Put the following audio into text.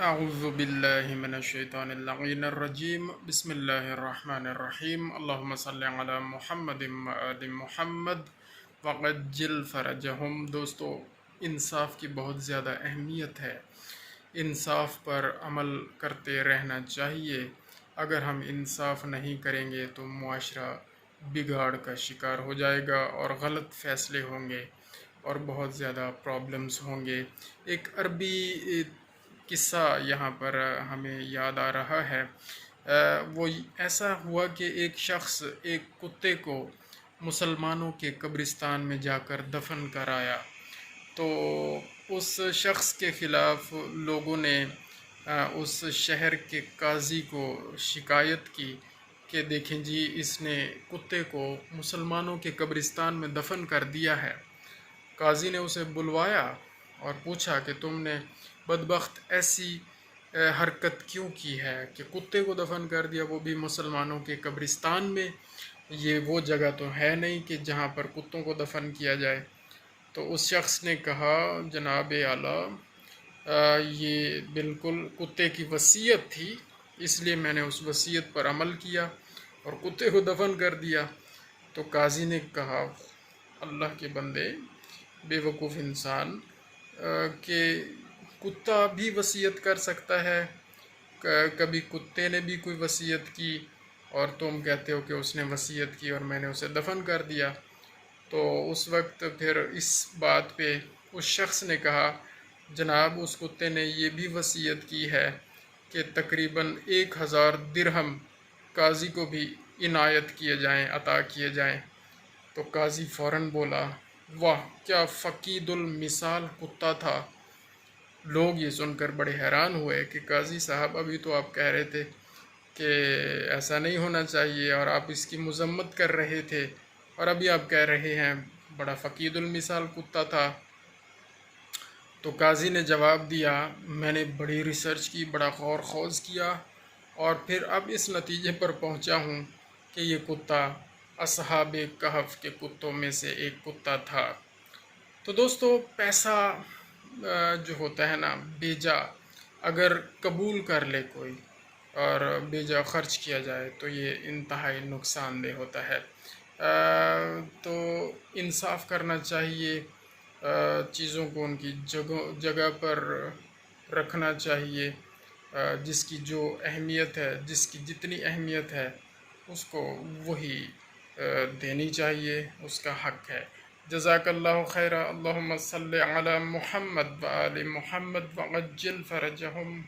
اعوذ باللہ من الشیطان اللعین الرجیم بسم اللہ الرحمن الرحیم اللہم صلی علی محمد وآل محمد وعجل فرجہم۔ دوستو، انصاف کی بہت زیادہ اہمیت ہے۔ انصاف پر عمل کرتے رہنا چاہیے۔ اگر ہم انصاف نہیں کریں گے تو معاشرہ بگاڑ کا شکار ہو جائے گا اور غلط فیصلے ہوں گے اور بہت زیادہ پرابلمز ہوں گے۔ ایک عربی قصہ یہاں پر ہمیں یاد آ رہا ہے۔ وہ ایسا ہوا کہ ایک شخص ایک کتے کو مسلمانوں کے قبرستان میں جا کر دفن کرایا، تو اس شخص کے خلاف لوگوں نے اس شہر کے قاضی کو شکایت کی کہ دیکھیں جی، اس نے کتے کو مسلمانوں کے قبرستان میں دفن کر دیا ہے۔ قاضی نے اسے بلوایا اور پوچھا کہ تم نے بدبخت ایسی حرکت کیوں کی ہے کہ کتے کو دفن کر دیا، وہ بھی مسلمانوں کے قبرستان میں؟ یہ وہ جگہ تو ہے نہیں کہ جہاں پر کتوں کو دفن کیا جائے۔ تو اس شخص نے کہا، جناب اعلیٰ، یہ بالکل کتے کی وصیت تھی، اس لیے میں نے اس وصیت پر عمل کیا اور کتے کو دفن کر دیا۔ تو قاضی نے کہا، اللہ کے بندے، بے وقوف انسان، کہ کتا بھی وصیت کر سکتا ہے؟ کبھی کتے نے بھی کوئی وصیت کی اور تم کہتے ہو کہ اس نے وصیت کی اور میں نے اسے دفن کر دیا؟ تو اس وقت پھر اس بات پہ اس شخص نے کہا، جناب، اس کتے نے یہ بھی وصیت کی ہے کہ تقریباً 1000 درہم قاضی کو بھی عنایت کیے جائیں، عطا کیے جائیں۔ تو قاضی فوراً بولا، واہ، کیا فقید المثال کتا تھا! لوگ یہ سن کر بڑے حیران ہوئے کہ قاضی صاحب، ابھی تو آپ کہہ رہے تھے کہ ایسا نہیں ہونا چاہیے اور آپ اس کی مذمت کر رہے تھے، اور ابھی آپ کہہ رہے ہیں بڑا فقید المثال کتا تھا۔ تو قاضی نے جواب دیا، میں نے بڑی ریسرچ کی، بڑا غور خوض کیا اور پھر اب اس نتیجے پر پہنچا ہوں کہ یہ کتا اصحاب کہف کے کتوں میں سے ایک کتا تھا۔ تو دوستو، پیسہ جو ہوتا ہے نا، بیجا اگر قبول کر لے کوئی اور بیجا خرچ کیا جائے تو یہ انتہائی نقصان دہ ہوتا ہے۔ تو انصاف کرنا چاہیے، چیزوں کو ان کی جگہ پر رکھنا چاہیے، جس کی جو اہمیت ہے، جس کی جتنی اہمیت ہے اس کو وہی دینی چاہیے، اس کا حق ہے۔ جزاک اللہ خیرہ۔ اللہم صلی علی محمد وآل محمد وعجل فرجہم۔